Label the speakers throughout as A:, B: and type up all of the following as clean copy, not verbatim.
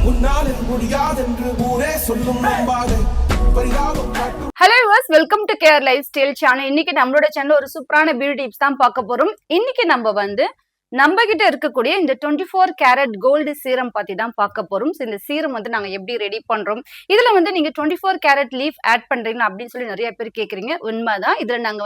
A: Hello viewers, welcome to care life style channel. இன்னைக்கு நம்மளோட channel ஒரு சூப்பரான பியூட்டி டிப்ஸ் தான் பார்க்க போறோம். இன்னைக்கு நம்ம கிட்ட இருக்கக்கூடிய இந்த 24 கேரட் கோல்டு சீரம் பத்தி தான் பார்க்க போறோம். இந்த சீரம் நாங்க எப்படி ரெடி பண்றோம், இதுல நீங்க 24 கேரட் லீஃப் ஆட் பண்றீங்களா அப்படின்னு சொல்லி நிறைய பேர் கேக்குறீங்க. உண்மைதான். இதுல நாங்க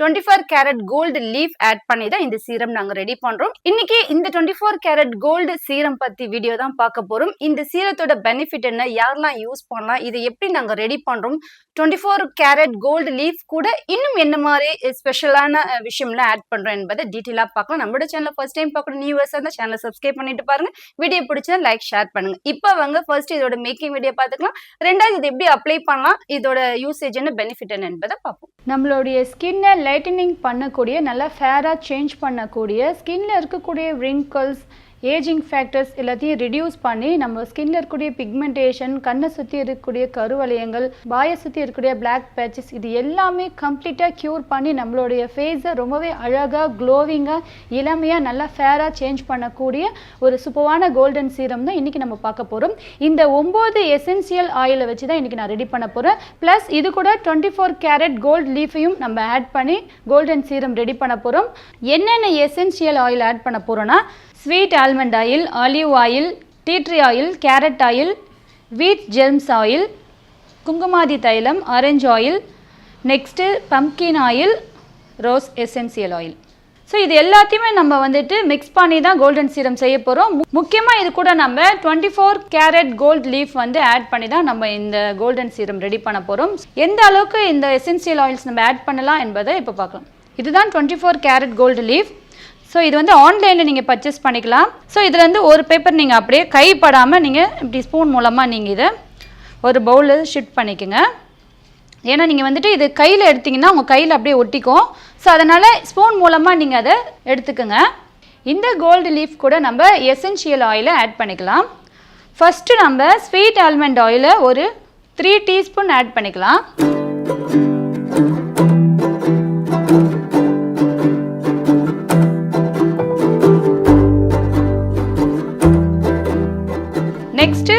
A: 24 கேரட் கோல்டு லீஃப் ஆட் பண்ணி தான் இந்த சீரம் நாங்க ரெடி பண்றோம். இன்னைக்கு இந்த 24 கேரட் கோல்டு சீரம் பத்தி வீடியோ தான் பார்க்க போறோம். இந்த சீரத்தோட பெனிஃபிட் என்ன, யாரெல்லாம் யூஸ் பண்ணலாம், இது எப்படி நாங்க ரெடி பண்றோம், 24 கேரட் கோல்டு லீஃப் கூட இன்னும் என்ன மாதிரி ஸ்பெஷலான விஷயம்லாம் ஆட் பண்றோம் என்பதை டீட்டெயிலா பார்க்கலாம். நம்மளோட சேனல் ஃபர்ஸ்ட் டைம் பார்க்குற நியூவர்ஸ் அந்த சேனலை சப்ஸ்கிரைப் பண்ணிட்டு பாருங்க. வீடியோ பிடிச்சா லைக் ஷேர் பண்ணுங்க. இப்போ ஃபர்ஸ்ட் இதோட மேக்கிங் வீடியோ பார்த்துக்கலாம். ரெண்டாவது இது எப்படி அப்ளை பண்ணலாம், இதோட யூசேஜ் என்ன, பெனிஃபிட் என்ன என்பதை பார்ப்போம். நம்மளுடைய ஸ்கின்னை லைட்டனிங் பண்ணக்கூடிய, நல்லா ஃபேராக சேஞ்ச் பண்ணக்கூடிய, ஸ்கின்ல இருக்கக்கூடிய wrinkles, ஏஜிங் ஃபேக்டர்ஸ் எல்லாத்தையும் ரிடியூஸ் பண்ணி நம்ம ஸ்கின்ல இருக்கக்கூடிய பிக்மெண்டேஷன், கண்ணை சுற்றி இருக்கக்கூடிய கருவளையங்கள், வாயை சுற்றி இருக்கக்கூடிய பிளாக் பேச்சஸ், இது எல்லாமே கம்ப்ளீட்டாக க்யூர் பண்ணி நம்மளுடைய ஃபேஸை ரொம்பவே அழகாக, க்ளோவிங்காக, இளமையாக, நல்லா ஃபேராக சேஞ்ச் பண்ணக்கூடிய ஒரு சூப்பரான கோல்டன் சீரம் தான் இன்றைக்கி நம்ம பார்க்க போகிறோம். இந்த 9 எசென்சியல் ஆயிலை வச்சு தான் இன்றைக்கி நான் ரெடி பண்ண போகிறேன். ப்ளஸ் இது கூட 24 கேரட் கோல்டு லீஃபையும் நம்ம ஆட் பண்ணி கோல்டன் சீரம் ரெடி பண்ண போகிறோம். என்னென்ன எசென்சியல் ஆயில் ஆட் பண்ண போகிறோன்னா, sweet almond oil, olive oil, tea tree oil, carrot oil, வீட் ஜெர்ம்ஸ் ஆயில், குங்குமாதி தைலம், orange oil, next pumpkin oil, rose essential oil. So இது எல்லாத்தையுமே நம்ம மிக்ஸ் பண்ணி தான் கோல்டன் சீரம் செய்ய போகிறோம். முக்கியமாக இது கூட நம்ம 24 கேரட் கோல்டு லீஃப் ஆட் பண்ணி தான் நம்ம இந்த கோல்டன் சீரம் ரெடி பண்ண போகிறோம். எந்த அளவுக்கு இந்த எசென்சியல் ஆயில்ஸ் நம்ம ஆட் பண்ணலாம் என்பதை இப்போ பார்க்கலாம். இதுதான் 24 கேரட் கோல்டு லீஃப். ஸோ இது ஆன்லைனில் நீங்கள் பர்ச்சேஸ் பண்ணிக்கலாம். ஸோ இதுலேருந்து ஒரு பேப்பர் நீங்கள் அப்படியே கைப்படாமல் நீங்கள் இப்படி ஸ்பூன் மூலமாக நீங்கள் இதை ஒரு பவுலில் ஷிஃப்ட் பண்ணிக்கோங்க. ஏன்னா நீங்கள் இது கையில் எடுத்திங்கன்னா உங்கள் கையில் அப்படியே ஒட்டிக்கும். ஸோ அதனால் ஸ்பூன் மூலமாக நீங்கள் அதை எடுத்துக்கோங்க. இந்த கோல்டு லீஃப் கூட நம்ம எசென்ஷியல் ஆயிலை ஆட் பண்ணிக்கலாம். ஃபஸ்ட்டு நம்ம ஸ்வீட் ஆல்மண்ட் ஆயிலை ஒரு 3 டீஸ்பூன் ஆட் பண்ணிக்கலாம். நெக்ஸ்ட்டு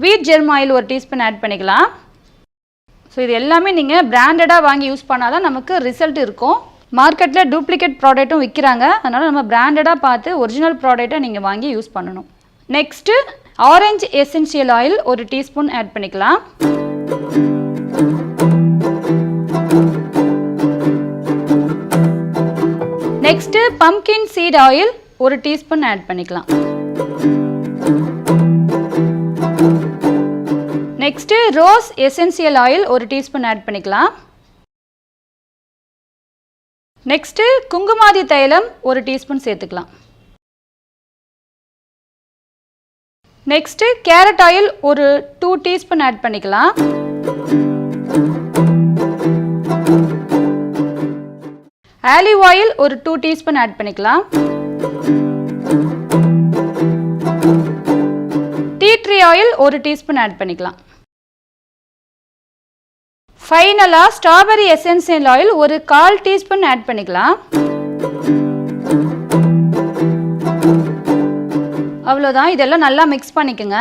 A: வீட் ஜெர்ம் ஆயில் ஒரு டீஸ்பூன் ஆட் பண்ணிக்கலாம். ஸோ இது எல்லாமே நீங்கள் பிராண்டடாக வாங்கி யூஸ் பண்ணால் தான் நமக்கு ரிசல்ட் இருக்கும். மார்க்கெட்டில் டூப்ளிகேட் ப்ராடக்ட்டும் விற்கிறாங்க. அதனால் நம்ம பிராண்டடாக பார்த்து ஒரிஜினல் ப்ராடக்டை நீங்கள் வாங்கி யூஸ் பண்ணணும். நெக்ஸ்ட்டு ஆரஞ்சு எசென்சியல் ஆயில் ஒரு டீஸ்பூன் ஆட் பண்ணிக்கலாம். நெக்ஸ்ட்டு பம்கின் சீட் ஆயில் ஒரு டீஸ்பூன் ஆட் பண்ணிக்கலாம். நெக்ஸ்ட்டு ரோஸ் எசென்சியல் ஆயில் ஒரு டீஸ்பூன் ஆட் பண்ணிக்கலாம். நெக்ஸ்ட்டு குங்குமாதி தைலம் ஒரு டீஸ்பூன் சேர்த்துக்கலாம். நெக்ஸ்ட்டு கேரட் ஆயில் ஒரு 2 டீஸ்பூன் ஆட் பண்ணிக்கலாம். ஆலிவ் ஆயில் ஒரு 2 டீஸ்பூன் ஆட் பண்ணிக்கலாம். டீ ட்ரீ ஆயில் ஒரு டீஸ்பூன் ஆட் பண்ணிக்கலாம். ஃபைனலாக ஸ்ட்ராபெரி எசென்சியல் ஆயில் ஒரு 1/4 டீஸ்பூன் ஆட் பண்ணிக்கலாம். அவ்வளோதான். இதெல்லாம் நல்லா மிக்ஸ் பண்ணிக்கோங்க.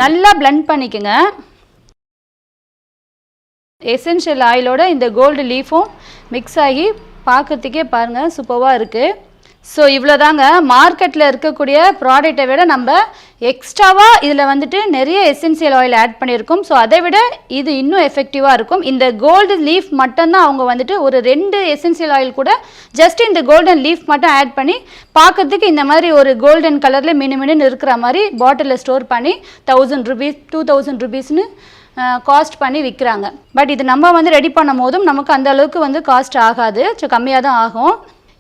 A: நல்லா பிளெண்ட் பண்ணிக்கோங்க. எசென்ஷியல் ஆயிலோட இந்த கோல்டு லீஃபும் மிக்ஸ் ஆகி பார்க்கறதுக்கே பாருங்கள் சூப்பராக இருக்குது. ஸோ இவ்வளோதாங்க. மார்க்கெட்டில் இருக்கக்கூடிய ப்ராடக்டை விட நம்ம எக்ஸ்ட்ராவாக இதில் நிறைய எசென்சியல் ஆயில் ஆட் பண்ணியிருக்கோம். ஸோ அதை விட இது இன்னும் எஃபெக்டிவாக இருக்கும். இந்த கோல்டு லீஃப் மட்டும்தான் அவங்க ஒரு 2 எசென்சியல் ஆயில் கூட ஜஸ்ட் இந்த கோல்டன் லீஃப் மட்டும் ஆட் பண்ணி பார்க்கறதுக்கு இந்த மாதிரி ஒரு கோல்டன் கலரில் மினுமினுன்னு இருக்கிற மாதிரி பாட்டிலில் ஸ்டோர் பண்ணி 1000 ரூபீஸ் 2000 ரூபீஸ்னு காஸ்ட் பண்ணி விற்கிறாங்க. பட் இது நம்ம ரெடி பண்ணும் போதும் நமக்கு அந்த அளவுக்கு காஸ்ட் ஆகாது. ஸோ கம்மியாக தான் ஆகும்.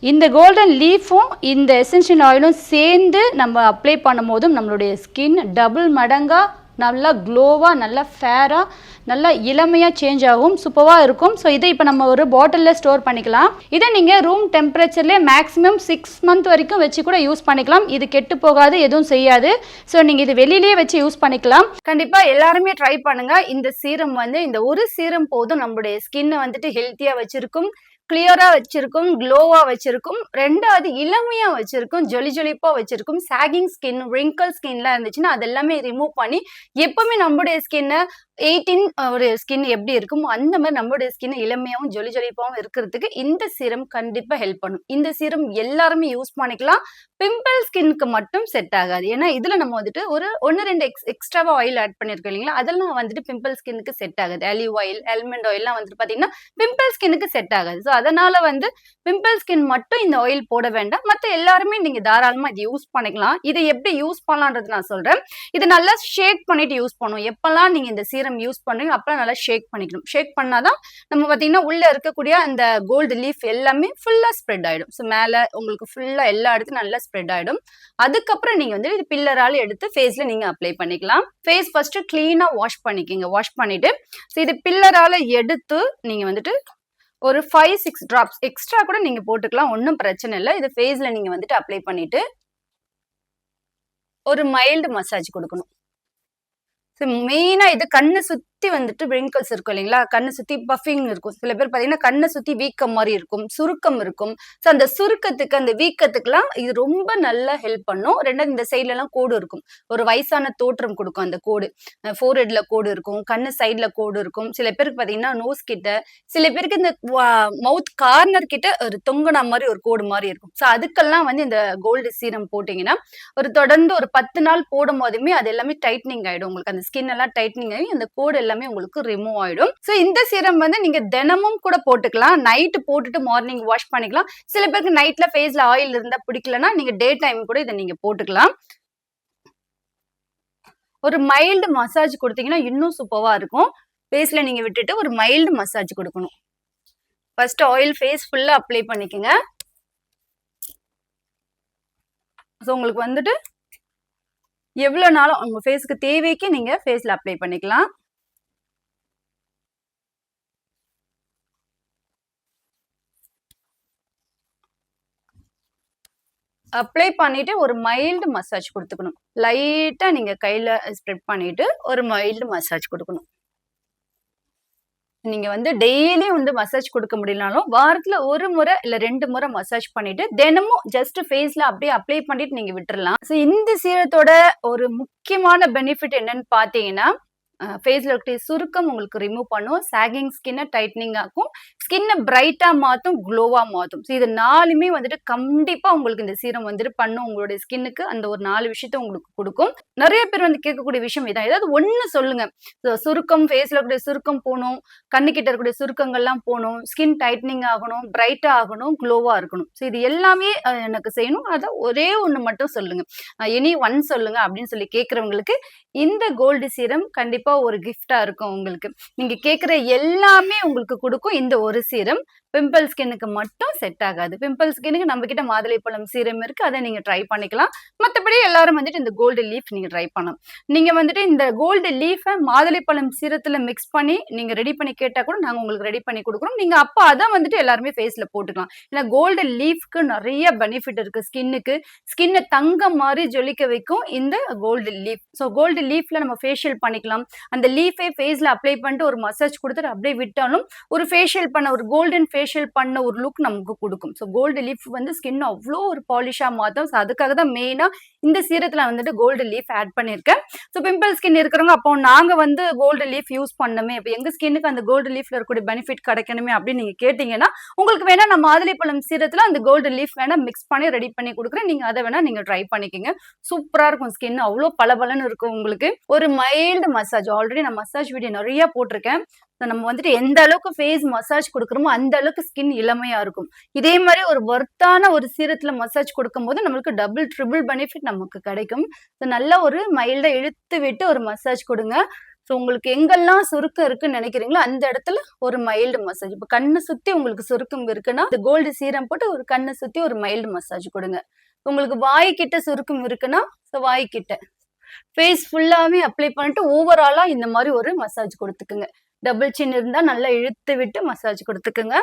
A: இந்த கோல்டன் லீஃபும் இந்த எசென்ஷியல் ஆயிலும் சேர்ந்து நம்ம அப்ளை பண்ணும் போதும் நம்மளுடைய ஸ்கின் டபுள் மடங்காக நல்லா க்ளோவாக, நல்லா ஃபேராக, நல்லா இளமையாக சேஞ்ச் ஆகும். சூப்பராக இருக்கும். ஸோ இதை இப்போ நம்ம ஒரு பாட்டிலில் ஸ்டோர் பண்ணிக்கலாம். இதை நீங்கள் ரூம் டெம்பரேச்சர்லேயே மேக்ஸிமம் 6 மந்த் வரைக்கும் வச்சு கூட யூஸ் பண்ணிக்கலாம். இது கெட்டு போகாது, எதுவும் செய்யாது. ஸோ நீங்கள் இது வெளியிலேயே வச்சு யூஸ் பண்ணிக்கலாம். கண்டிப்பாக எல்லாருமே ட்ரை பண்ணுங்கள். இந்த சீரம் இந்த ஒரு சீரம் போதும் நம்மளுடைய ஸ்கின்னை ஹெல்த்தியாக வச்சுருக்கும். கிளியரா வச்சிருக்கும், க்ளோவா வச்சிருக்கும். 2வது இளமையா வச்சிருக்கும், ஜொலி ஜொலிப்பா வச்சிருக்கும். சாகிங் ஸ்கின், விரிங்கிள் ஸ்கின்லாம் இருந்துச்சுன்னா அது எல்லாமே ரிமூவ் பண்ணி எப்பவுமே நம்முடைய ஸ்கின்ன 18 ஒரு ஸ்கின் எப்படி இருக்குமோ அந்த மாதிரி நம்மளுடைய ஸ்கின் இளமையாவும் ஜொலி ஜொலிப்பாவும் இருக்கிறதுக்கு இந்த சீரம் கண்டிப்பா ஹெல்ப் பண்ணும். இந்த சீரம் எல்லாருமே யூஸ் பண்ணிக்கலாம். பிம்பிள் ஸ்கின்னுக்கு மட்டும் செட் ஆகாது. ஏன்னா இதுல நம்ம வந்துட்டு ஒரு 1, 2 எக்ஸ்ட்ராவா ஆயில் ஆட் பண்ணிருக்கோம் இல்லைங்களா? அதெல்லாம் வந்துட்டு பிம்பிள் ஸ்கின்னுக்கு செட் ஆகாது. ஆலிவ் ஆயில், ஆல்மண்ட் ஆயில்லாம் வந்துட்டு பாத்தீங்கன்னா பிம்பிள் ஸ்கின்னுக்கு செட் ஆகாது. ஸோ அதனால வந்து பிம்பிள் ஸ்கின் மட்டும் இந்த ஆயில் போட வேண்டாம். மத்த எல்லாருமே நீங்க தாராளமா இது யூஸ் பண்ணிக்கலாம். இதை எப்படி யூஸ் பண்ணலான்றது நான் சொல்றேன். இது நல்லா ஷேக் பண்ணிட்டு யூஸ் பண்ணணும். எப்பெல்லாம் நீங்க இந்த சீரம் யூஸ் பண்ணுங்க அப்பெல்லாம் நல்லா ஷேக் பண்ணிக்கணும். ஷேக் பண்ணாதான் நம்ம பாத்தீங்கன்னா உள்ள இருக்கக்கூடிய அந்த கோல்டு லீஃப் எல்லாமே ஃபுல்லா ஸ்ப்ரெட் ஆயிடும். ஸோ மேல உங்களுக்கு ஃபுல்லா எல்லா இடத்துக்கும் நல்லா ஸ்ப்ரெட் ஆயிடும். அதுக்கப்புறம் நீங்க வந்து இது பில்லரால எடுத்து ஃபேஸ்ல நீங்க அப்ளை பண்ணிக்கலாம். ஃபேஸ் ஃபர்ஸ்ட் கிளீனா வாஷ் பண்ணிக்கங்க. வாஷ் பண்ணிட்டு இது பில்லரால எடுத்து நீங்க வந்துட்டு ஒரு 5, 6 டிராப்ஸ் எக்ஸ்ட்ரா கூட நீங்க போட்டுக்கலாம். ஒன்றும் பிரச்சனை இல்லை. இது ஃபேஸ்ல நீங்க வந்துட்டு அப்ளை பண்ணிட்டு ஒரு மைல்டு மசாஜ் கொடுக்கணும். மெயினா இது கண்ணை சுத்தி வந்துட்டு விரிங்கிள்ஸ் இருக்கும் இல்லைங்களா? கண்ணை சுத்தி பஃபிங் இருக்கும். சில பேர் பாத்தீங்கன்னா கண்ணை சுத்தி வீக்கம் மாதிரி இருக்கும், சுருக்கம் இருக்கும். ஸோ அந்த சுருக்கத்துக்கு அந்த வீக்கத்துக்குலாம் இது ரொம்ப நல்லா ஹெல்ப் பண்ணும். 2வது இந்த சைட்ல எல்லாம் கோடு இருக்கும். ஒரு வயசான தோற்றம் கொடுக்கும் அந்த கோடு. ஃபோர்ஹெட்ல கோடு இருக்கும், கண்ணு சைட்ல கோடு இருக்கும். சில பேருக்கு பாத்தீங்கன்னா நோஸ் கிட்ட, சில பேருக்கு இந்த மவுத் கார்னர் கிட்ட ஒரு தொங்குன மாதிரி ஒரு கோடு மாதிரி இருக்கும். ஸோ அதுக்கெல்லாம் வந்து இந்த கோல்டு சீரம் போட்டீங்கன்னா ஒரு தொடர்ந்து ஒரு 10 நாள் போடும் போதுமே அது எல்லாமே டைட்னிங் ஆயிடும். உங்களுக்கு அந்த ஸ்கின் எல்லாம் டைட்னிங் ஆகி அந்த கோடு எல்லாமே உங்களுக்கு ரிமூவ் ஆயிடும். சோ இந்த சீரம் வந்து நீங்க தினமும் கூட போட்டுக்கலாம். நைட் போட்டுட்டு மார்னிங் வாஷ் பண்ணிக்கலாம். சில பேருக்கு நைட்ல ஃபேஸ்ல ஆயில் இருந்தா பிடிக்கலன்னா நீங்க டே டைம் கூட இதை நீங்க போட்டுக்கலாம். ஒரு மைல்டு மசாஜ் கொடுத்தீங்கன்னா இன்னும் சூப்பரா இருக்கும். ஃபேஸ்ல நீங்க விட்டுட்டு ஒரு மைல்டு மசாஜ் கொடுக்கணும். ஃபர்ஸ்ட் ஆயில் ஃபேஸ் ஃபுல்லா அப்ளை பண்ணிக்கங்க. சோ உங்களுக்கு வந்துட்டு எவ்வளவு நாளும் உங்க ஃபேஸ்க்கு தேவைக்கு நீங்க ஃபேஸ்ல அப்ளை பண்ணிக்கலாம். அப்ளை பண்ணிட்டு ஒரு மைல்டு மசாஜ் கொடுத்துக்கணும். லைட்டா நீங்க கையில ஸ்ப்ரெட் பண்ணிட்டு ஒரு மைல்டு மசாஜ் கொடுக்கணும். நீங்க வந்து டெய்லி வந்து மசாஜ் கொடுக்க முடியலனாலும் வாரத்துல 1 முறை இல்ல 2 முறை மசாஜ் பண்ணிட்டு தினமும் ஜஸ்ட் ஃபேஸ்ல அப்படியே அப்ளை பண்ணிட்டு நீங்க விட்டுறலாம். ஸோ இந்த சீரத்தோட ஒரு முக்கியமான பெனிஃபிட் என்னன்னு பாத்தீங்கன்னா ஃபேஸ்ல இருக்கக்கூடிய சுருக்கம் உங்களுக்கு ரிமூவ் பண்ணும், சாகிங் ஸ்கின்னை டைட்னிங் ஆக்கும், ஸ்கின்னை பிரைட்டா மாத்தும், க்ளோவா மாத்தும். ஸோ இது 4மே வந்துட்டு கண்டிப்பா உங்களுக்கு இந்த சீரம் வந்துட்டு பண்ணும். உங்களுடைய ஸ்கின்னுக்கு அந்த ஒரு 4 விஷயத்த உங்களுக்கு கொடுக்கும். நிறைய பேர் வந்து கேட்கக்கூடிய விஷயம் இதான். ஏதாவது ஒண்ணு சொல்லுங்க. சுருக்கம், ஃபேஸ்ல இருக்கக்கூடிய சுருக்கம் போகணும், கண்ணுக்கிட்ட இருக்கக்கூடிய சுருக்கங்கள்லாம் போகணும், ஸ்கின் டைட்னிங் ஆகணும், பிரைட்டா ஆகணும், க்ளோவா இருக்கணும். ஸோ இது எல்லாமே எனக்கு செய்யணும். அதை ஒரே ஒண்ணு மட்டும் சொல்லுங்க, எனி ஒன் சொல்லுங்க அப்படின்னு சொல்லி கேட்கறவங்களுக்கு இந்த கோல்டு சீரம் கண்டிப்பா ஒரு கிஃப்டா இருக்கும் உங்களுக்கு. நீங்க கேக்குற எல்லாமே உங்களுக்கு கொடுக்கும் இந்த ஒரு சீரம். பிம்பிள் ஸ்கின்னுக்கு மட்டும் செட் ஆகாது. பிம்பிள் ஸ்கின்னுக்கு நம்ம கிட்ட மாதுளைப்பழம் சீரம் இருக்கு, அதை நீங்க ட்ரை பண்ணிக்கலாம். மத்தபடி எல்லாரும் வந்துட்டு இந்த கோல்டு லீஃப் நீங்க ட்ரை பண்ணலாம். நீங்க வந்துட்டு இந்த கோல்டு லீஃபை மாதுளைப்பழம் சீரத்துல மிக்ஸ் பண்ணி நீங்க ரெடி பண்ணி கேட்டா கூட நாங்க உங்களுக்கு ரெடி பண்ணி கொடுக்குறோம். நீங்க அப்ப அதை வந்துட்டு எல்லாருமே ஃபேஸ்ல போட்டுக்கலாம். ஏன்னா கோல்டு லீஃப்க்கு நிறைய பெனிஃபிட் இருக்கு ஸ்கின்னுக்கு. ஸ்கின்னை தங்கம் மாதிரி ஜொலிக்க வைக்கும் இந்த கோல்டு லீஃப். ஸோ கோல்டு லீஃப்ல நம்ம ஃபேஷியல் பண்ணிக்கலாம். அந்த லீஃபை ஃபேஸ்ல அப்ளை பண்ணிட்டு ஒரு மசாஜ் கொடுத்துட்டு அப்படியே விட்டாலும் ஒரு ஃபேஷியல் பண்ண ஒரு கோல்டன் ஃபேஷியல் பண்ண ஒரு லுக் நமக்கு கொடுக்கும். ஸோ கோல்டு லீஃப் வந்து ஸ்கின் அவ்வளோ ஒரு பாலிஷா மாற்றும். ஸோ அதுக்காக தான் மெயினா இந்த சீரத்துல வந்துட்டு கோல்டு லீஃப் ஆட் பண்ணியிருக்கேன். ஸோ பிம்பிள் ஸ்கின் இருக்கிறவங்க அப்போ நாங்க வந்து கோல்டு லீஃப் யூஸ் பண்ணணுமே, இப்போ எங்க ஸ்கின்னுக்கு அந்த கோல்டு லீஃப்ல இருக்கக்கூடிய பெனிஃபிட் கிடைக்கணுமே அப்படின்னு நீங்க கேட்டீங்கன்னா உங்களுக்கு வேணா நான் மாதுளைப்பழம் சீரத்துல அந்த கோல்டு லீஃப் வேணா மிக்ஸ் பண்ணி ரெடி பண்ணி கொடுக்குறேன். நீங்க அதை வேணா நீங்க ட்ரை பண்ணிக்கோங்க. சூப்பரா இருக்கும். ஸ்கின் அவ்வளோ பளபளன்னு இருக்கும் உங்களுக்கு. ஒரு மைல்டு மசாஜ், ஆல்ரெடி நான் மசாஜ் வீடியோ நிறைய போட்டிருக்கேன். நம்ம வந்துட்டு எந்த அளவுக்கு ஃபேஸ் மசாஜ் கொடுக்குறோமோ அந்த அளவுக்கு ஸ்கின் இளமையா இருக்கும். இதே மாதிரி ஒரு ஒர்த்தான ஒரு சீரத்துல மசாஜ் கொடுக்கும் போது நம்மளுக்கு டபுள் ட்ரிபிள் பெனிஃபிட் நமக்கு கிடைக்கும். நல்ல ஒரு மைல்டா இழுத்து விட்டு ஒரு மசாஜ் கொடுங்க. ஸோ உங்களுக்கு எங்கெல்லாம் சுருக்கம் இருக்குன்னு நினைக்கிறீங்களோ அந்த இடத்துல ஒரு மைல்டு மசாஜ். இப்போ கண்ணை சுத்தி உங்களுக்கு சுருக்கம் இருக்குன்னா இந்த கோல்டு சீரம் போட்டு ஒரு கண்ணை சுத்தி ஒரு மைல்டு மசாஜ் கொடுங்க. உங்களுக்கு வாய்க்கிட்ட சுருக்கம் இருக்குன்னா வாய்க்கிட்ட ஃபேஸ் ஃபுல்லாவே அப்ளை பண்ணிட்டு ஓவராலா இந்த மாதிரி ஒரு மசாஜ் கொடுத்துக்குங்க. டபுள் சின் இருந்தா நல்லா இழுத்து விட்டு மசாஜ் கொடுத்துக்குங்க.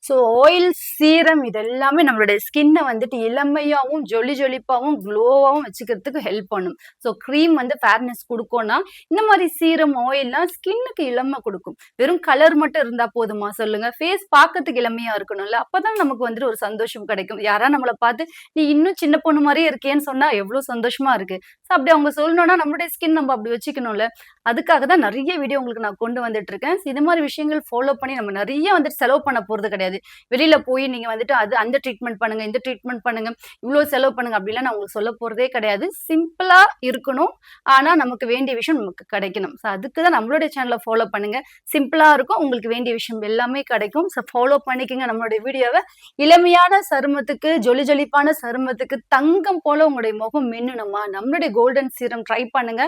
A: ஸோ ஆயில், சீரம் இது எல்லாமே நம்மளுடைய ஸ்கின்னை வந்துட்டு இளமையாவும் ஜொலிப்பாவும் க்ளோவாவும் வச்சுக்கிறதுக்கு ஹெல்ப் பண்ணும். ஸோ க்ரீம் வந்து ஃபேர்னஸ் கொடுக்கும்னா இந்த மாதிரி சீரம் ஆயில்லாம் ஸ்கின்னுக்கு இளமை கொடுக்கும். வெறும் கலர் மட்டும் இருந்தா போதுமா சொல்லுங்க? ஃபேஸ் பார்க்கறதுக்கு இளமையா இருக்கணும்ல, அப்பதான் நமக்கு வந்துட்டு ஒரு சந்தோஷம் கிடைக்கும். யாரா நம்மளை பார்த்து நீ இன்னும் சின்ன பொண்ணு மாதிரியே இருக்கேன்னு சொன்னா எவ்வளவு சந்தோஷமா இருக்கு. ஸோ அப்படி அவங்க சொல்லணும்னா நம்மளுடைய ஸ்கின் நம்ம அப்படி வச்சுக்கணும்ல. அதுக்காக தான் நிறைய வீடியோ உங்களுக்கு நான் கொண்டு வந்துட்டு இருக்கேன். இது மாதிரி விஷயங்கள் ஃபாலோ பண்ணி நம்ம நிறைய வந்துட்டு செலவு பண்ண போறது கிடையாது. வெளியில போய் நீங்க வந்துட்டு அந்த ட்ரீட்மெண்ட் பண்ணுங்க, இந்த ட்ரீட்மெண்ட் பண்ணுங்க, இவ்வளவு செலவு பண்ணுங்க அப்படிலாம் நான் உங்களுக்கு சொல்ல போறதே கிடையாது. சிம்பிளா இருக்கணும். ஆனா நமக்கு வேண்டிய விஷயம் நமக்கு கிடைக்கணும். ஸோ அதுக்கு தான் நம்மளுடைய சேனலை ஃபாலோ பண்ணுங்க. சிம்பிளா இருக்கும். உங்களுக்கு வேண்டிய விஷயம் எல்லாமே கிடைக்கும். ஸோ ஃபாலோ பண்ணிக்கங்க நம்மளுடைய வீடியோவை. இளமையான சருமத்துக்கு, ஜொலிப்பான சருமத்துக்கு தங்கம் போல உங்களுடைய முகம் மின்னணுமா? நம்மளுடைய கோல்டன் சீரம் ட்ரை பண்ணுங்க.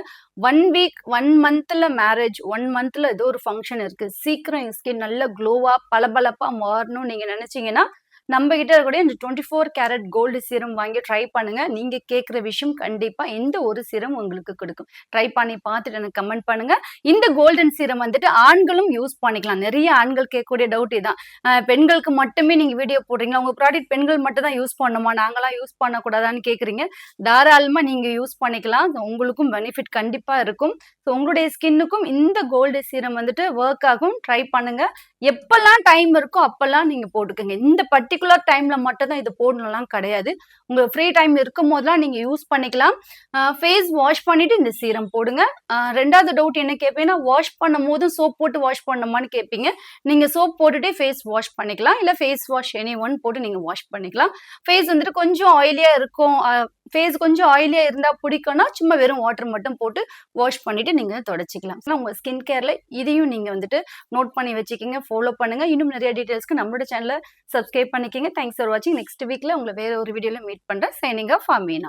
A: 1 வீக் 1 மந்த்ல மேரேஜ், 1 மந்த்ல ஏதோ ஒரு ஃபங்க்ஷன் இருக்கு. சீக்கிரம் என் ஸ்கின் நல்ல க்ளோவா பளபளப்பா மாறணும்னு நீங்க நினைச்சீங்கன்னா நம்ம கிட்ட இருக்கக்கூடிய இந்த 24 கேரட் கோல்டு சீரம் வாங்கி ட்ரை பண்ணுங்க. நீங்க கேட்குற விஷயம் கண்டிப்பா இந்த ஒரு சீரம் உங்களுக்கு கொடுக்கும். ட்ரை பண்ணி பார்த்துட்டு எனக்கு கமெண்ட் பண்ணுங்க. இந்த கோல்டன் சீரம் வந்துட்டு ஆண்களும் யூஸ் பண்ணிக்கலாம். நிறைய ஆண்கள் கேட்கக்கூடிய டவுட் இதான். பெண்களுக்கு மட்டுமே நீங்க வீடியோ போடுறீங்களா? உங்க ப்ராடக்ட் பெண்கள் மட்டும் தான் யூஸ் பண்ணணுமா? நாங்களாம் யூஸ் பண்ணக்கூடாதான்னு கேட்குறீங்க. தாராளமா நீங்க யூஸ் பண்ணிக்கலாம். உங்களுக்கும் பெனிஃபிட் கண்டிப்பா இருக்கும். ஸோ உங்களுடைய ஸ்கின்னுக்கும் இந்த கோல்டு சீரம் வந்துட்டு ஒர்க் ஆகும். ட்ரை பண்ணுங்க. எப்பெல்லாம் டைம் இருக்கோ அப்பெல்லாம் நீங்க போட்டுக்கோங்க. இந்த பர்டிகுலர் டைம்ல மட்டும் தான் இது போடணும்லாம் கிடையாது. உங்க ஃப்ரீ டைம் இருக்கும் போதெல்லாம் நீங்க யூஸ் பண்ணிக்கலாம். ஃபேஸ் வாஷ் பண்ணிட்டு இந்த சீரம் போடுங்க. ரெண்டாவது டவுட் என்ன கேட்பீங்கன்னா, வாஷ் பண்ணும் போது சோப் போட்டு வாஷ் பண்ணணுமான்னு கேட்பீங்க. நீங்க சோப் போட்டுட்டே ஃபேஸ் வாஷ் பண்ணிக்கலாம். இல்ல ஃபேஸ் வாஷ் எனி ஒன் போட்டு நீங்க வாஷ் பண்ணிக்கலாம். ஃபேஸ் வந்துட்டு கொஞ்சம் ஆயிலியா இருக்கும். ஃபேஸ் கொஞ்சம் ஆயிலியா இருந்தா பிடிக்கும்னா சும்மா வெறும் வாட்டர் மட்டும் போட்டு வாஷ் பண்ணிட்டு நீங்க தொடச்சிக்கலாம். உங்க ஸ்கின் கேர்ல இதையும் நீங்க வந்துட்டு நோட் பண்ணி வச்சுக்கிங்க. ஃபாலோ பண்ணுங்க. இன்னும் நிறைய டீடைல்ஸ்க்கு நம்மளோட சேனலை சப்ஸ்கிரைப் பண்ணிக்கங்க. தேங்க்ஸ் ஃபார் வாட்சிங். நெக்ஸ்ட் வீக்ல உங்களை வேற ஒரு வீடியோல மீட் பண்றேன். Signing off Ameena.